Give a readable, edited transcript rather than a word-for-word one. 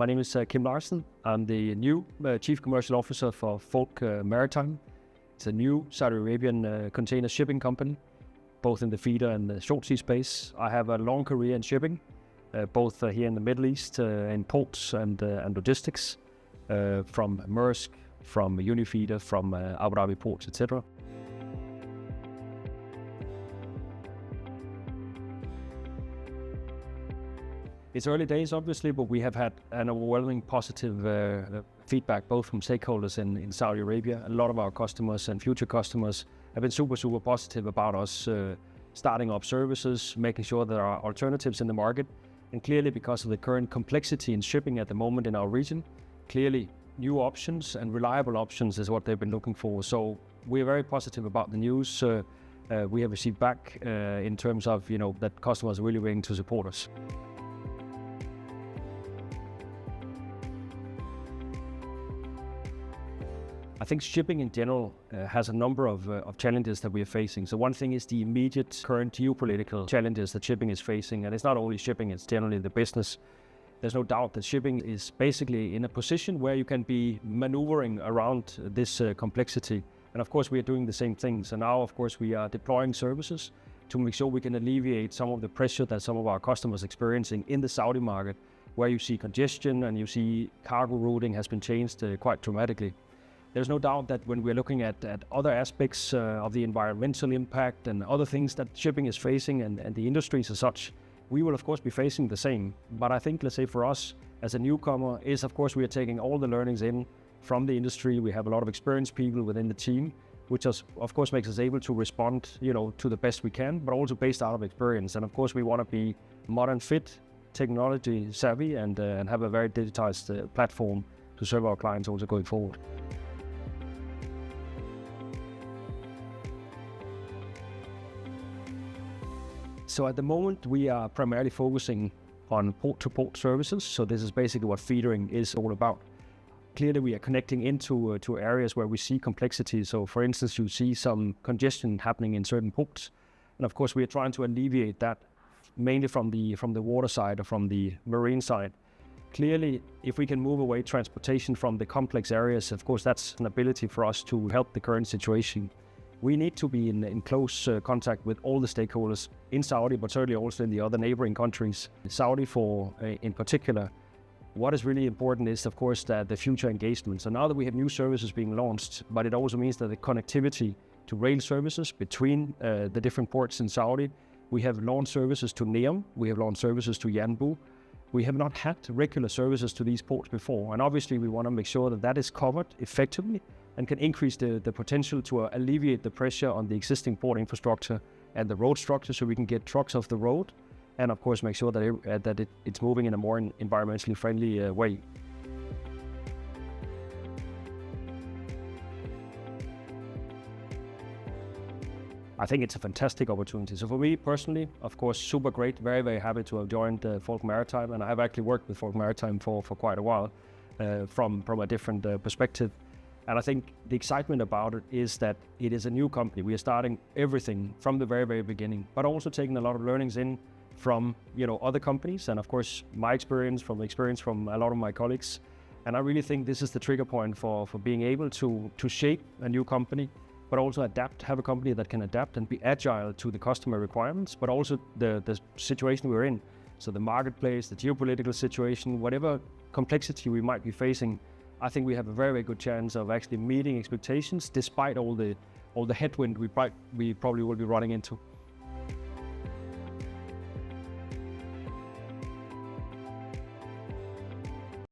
My name is Kim Larsen. I'm the new Chief Commercial Officer for Folk Maritime. It's a new Saudi Arabian container shipping company, both in the feeder and the short sea space. I have a long career in shipping, both here in the Middle East, in ports and logistics, from Maersk, from Unifeeder, from Abu Dhabi ports, etc. It's early days, obviously, but we have had an overwhelming positive feedback, both from stakeholders in Saudi Arabia. A lot of our customers and future customers have been super positive about us starting up services, making sure there are alternatives in the market. And clearly, because of the current complexity in shipping at the moment in our region, clearly new options and reliable options is what they've been looking for. So we're very positive about the news we have received back in terms of, that customers are really willing to support us. I think shipping in general has a number of challenges that we are facing. So one thing is the immediate current geopolitical challenges that shipping is facing. And it's not only shipping, it's generally the business. There's no doubt that shipping is basically in a position where you can be maneuvering around this complexity. And of course, we are doing the same things. And now, of course, we are deploying services to make sure we can alleviate some of the pressure that some of our customers are experiencing in the Saudi market, where you see congestion and you see cargo routing has been changed quite dramatically. There's no doubt that when we're looking at other aspects of the environmental impact and other things that shipping is facing and the industries as such, we will of course be facing the same. But I think, let's say for us as a newcomer is, of course, we are taking all the learnings in from the industry. We have a lot of experienced people within the team, which of course makes us able to respond, to the best we can, but also based out of experience. And of course, we want to be modern fit, technology savvy, and have a very digitized platform to serve our clients also going forward. So at the moment, we are primarily focusing on port-to-port services. So this is basically what feedering is all about. Clearly, we are connecting into areas where we see complexity. So for instance, you see some congestion happening in certain ports. And of course, we are trying to alleviate that mainly from the water side or from the marine side. Clearly, if we can move away transportation from the complex areas, of course, that's an ability for us to help the current situation. We need to be in close contact with all the stakeholders in Saudi, but certainly also in the other neighboring countries. Saudi in particular, what is really important is, of course, that the future engagement. So now that we have new services being launched, but it also means that the connectivity to rail services between the different ports in Saudi, we have launched services to Neom, we have launched services to Yanbu. We have not had regular services to these ports before, and obviously we want to make sure that that is covered effectively and can increase the potential to alleviate the pressure on the existing port infrastructure and the road structure so we can get trucks off the road and of course make sure that it's moving in a more environmentally friendly way. I think it's a fantastic opportunity. So for me personally, of course, super great, very happy to have joined Folk Maritime, and I've actually worked with Folk Maritime for quite a while from a different perspective. And I think the excitement about it is that it is a new company. We are starting everything from the very beginning, but also taking a lot of learnings in from other companies, and of course my experience from a lot of my colleagues. And I really think this is the trigger point for being able to shape a new company, but also have a company that can adapt and be agile to the customer requirements, but also the situation we're in. So the marketplace, the geopolitical situation, whatever complexity we might be facing, I think we have a very good chance of actually meeting expectations despite all the headwind we probably will be running into.